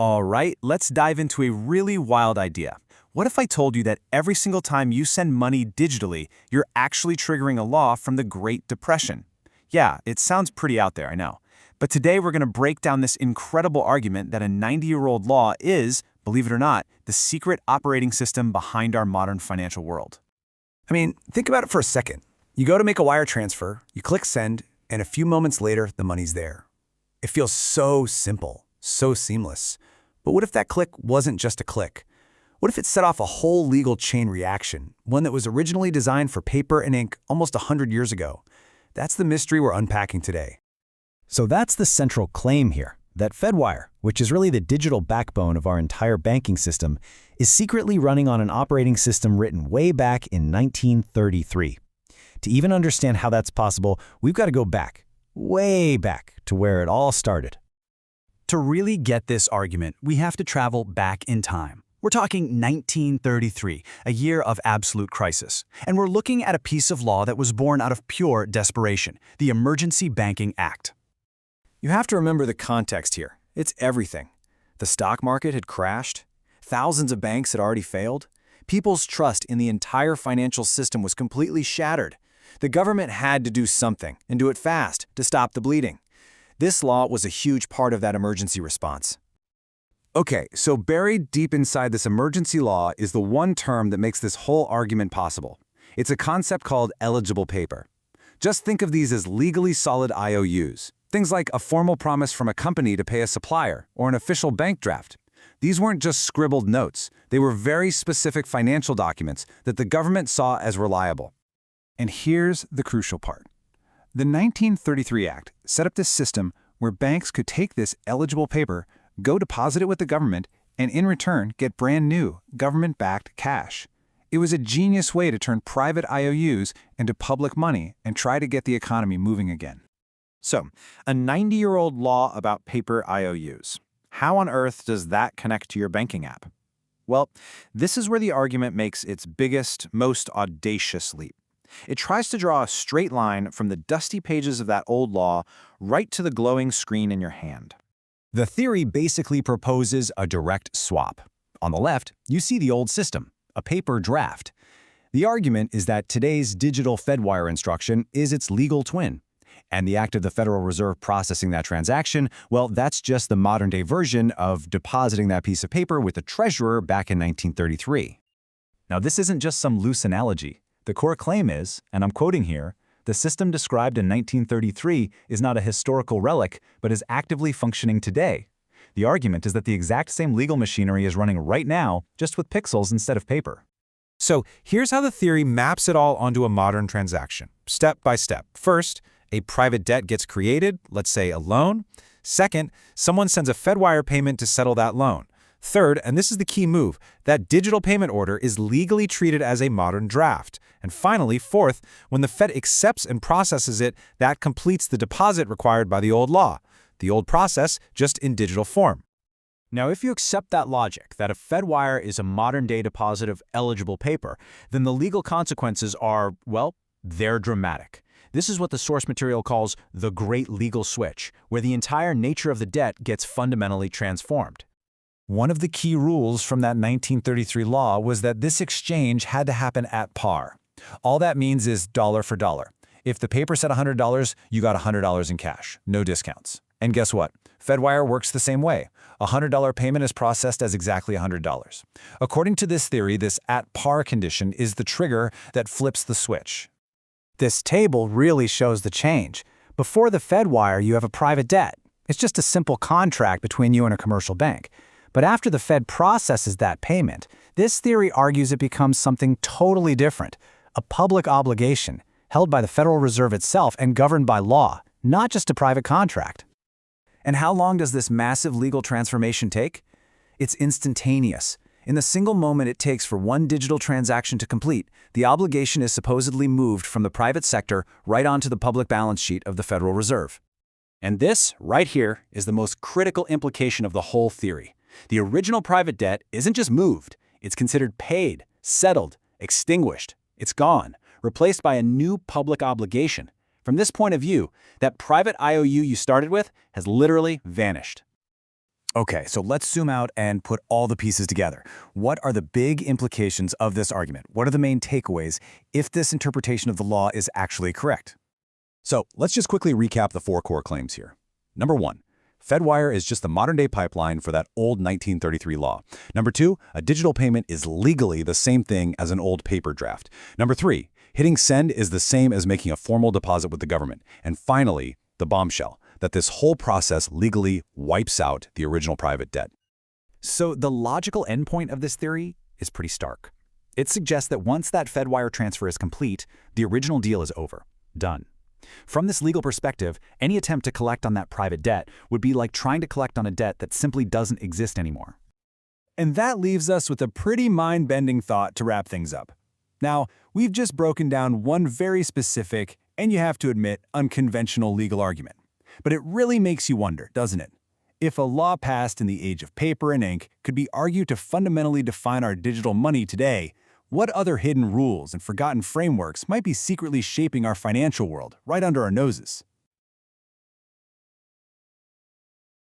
All right, let's dive into a really wild idea. What if I told you that every single time you send money digitally, you're actually triggering a law from the Great Depression? Yeah, it sounds pretty out there, I know. But today we're going to break down this incredible argument that a 90-year-old law is, believe it or not, the secret operating system behind our modern financial world. I mean, think about it for a second. You go to make a wire transfer, you click send, and a few moments later, the money's there. It feels so simple, so seamless. But what if that click wasn't just a click? What if it set off a whole legal chain reaction, one that was originally designed for paper and ink almost 100 years ago? That's the mystery we're unpacking today. So that's the central claim here, that Fedwire, which is really the digital backbone of our entire banking system, is secretly running on an operating system written way back in 1933. To even understand how that's possible, we've got to go back, way back, to where it all started. To really get this argument, we have to travel back in time. We're talking 1933, a year of absolute crisis. And we're looking at a piece of law that was born out of pure desperation, the Emergency Banking Act. You have to remember the context here. It's everything. The stock market had crashed. Thousands of banks had already failed. People's trust in the entire financial system was completely shattered. The government had to do something, and do it fast, to stop the bleeding. This law was a huge part of that emergency response. Okay, so buried deep inside this emergency law is the one term that makes this whole argument possible. It's a concept called eligible paper. Just think of these as legally solid IOUs. Things like a formal promise from a company to pay a supplier or an official bank draft. These weren't just scribbled notes. They were very specific financial documents that the government saw as reliable. And here's the crucial part. The 1933 Act set up this system where banks could take this eligible paper, go deposit it with the government, and in return get brand new, government-backed cash. It was a genius way to turn private IOUs into public money and try to get the economy moving again. So, a 90-year-old law about paper IOUs. How on earth does that connect to your banking app? Well, this is where the argument makes its biggest, most audacious leap. It tries to draw a straight line from the dusty pages of that old law right to the glowing screen in your hand. The theory basically proposes a direct swap. On the left, you see the old system, a paper draft. The argument is that today's digital Fedwire instruction is its legal twin. And the act of the Federal Reserve processing that transaction, well, that's just the modern-day version of depositing that piece of paper with the treasurer back in 1933. Now, this isn't just some loose analogy. The core claim is, and I'm quoting here, the system described in 1933 is not a historical relic, but is actively functioning today. The argument is that the exact same legal machinery is running right now, just with pixels instead of paper. So here's how the theory maps it all onto a modern transaction, step by step. First, a private debt gets created, let's say a loan. Second, someone sends a Fedwire payment to settle that loan. Third, and this is the key move, that digital payment order is legally treated as a modern draft. And finally, fourth, when the Fed accepts and processes it, that completes the deposit required by the old law. The old process, just in digital form. Now, if you accept that logic, that a Fedwire is a modern-day deposit of eligible paper, then the legal consequences are, well, they're dramatic. This is what the source material calls the Great Legal Switch, where the entire nature of the debt gets fundamentally transformed. One of the key rules from that 1933 law was that this exchange had to happen at par. All that means is dollar for dollar. If the paper said $100, you got $100 in cash, no discounts. And guess what? Fedwire works the same way. A $100 payment is processed as exactly $100. According to this theory, this at-par condition is the trigger that flips the switch. This table really shows the change. Before the Fedwire, you have a private debt. It's just a simple contract between you and a commercial bank. But after the Fed processes that payment, this theory argues it becomes something totally different, a public obligation held by the Federal Reserve itself and governed by law, not just a private contract. And how long does this massive legal transformation take? It's instantaneous. In the single moment it takes for one digital transaction to complete, the obligation is supposedly moved from the private sector right onto the public balance sheet of the Federal Reserve. And this, right here, is the most critical implication of the whole theory. The original private debt isn't just moved, it's considered paid, settled, extinguished. It's gone, replaced by a new public obligation. From this point of view, that private IOU you started with has literally vanished. Okay, so let's zoom out and put all the pieces together. What are the big implications of this argument? What are the main takeaways if this interpretation of the law is actually correct? So let's just quickly recap the 4 core claims here. Number 1, Fedwire is just the modern-day pipeline for that old 1933 law. Number 2, a digital payment is legally the same thing as an old paper draft. Number 3, hitting send is the same as making a formal deposit with the government. And finally, the bombshell, that this whole process legally wipes out the original private debt. So the logical endpoint of this theory is pretty stark. It suggests that once that Fedwire transfer is complete, the original deal is over. Done. From this legal perspective, any attempt to collect on that private debt would be like trying to collect on a debt that simply doesn't exist anymore. And that leaves us with a pretty mind-bending thought to wrap things up. Now, we've just broken down one very specific, and you have to admit, unconventional legal argument. But it really makes you wonder, doesn't it? If a law passed in the age of paper and ink could be argued to fundamentally define our digital money today, what other hidden rules and forgotten frameworks might be secretly shaping our financial world right under our noses?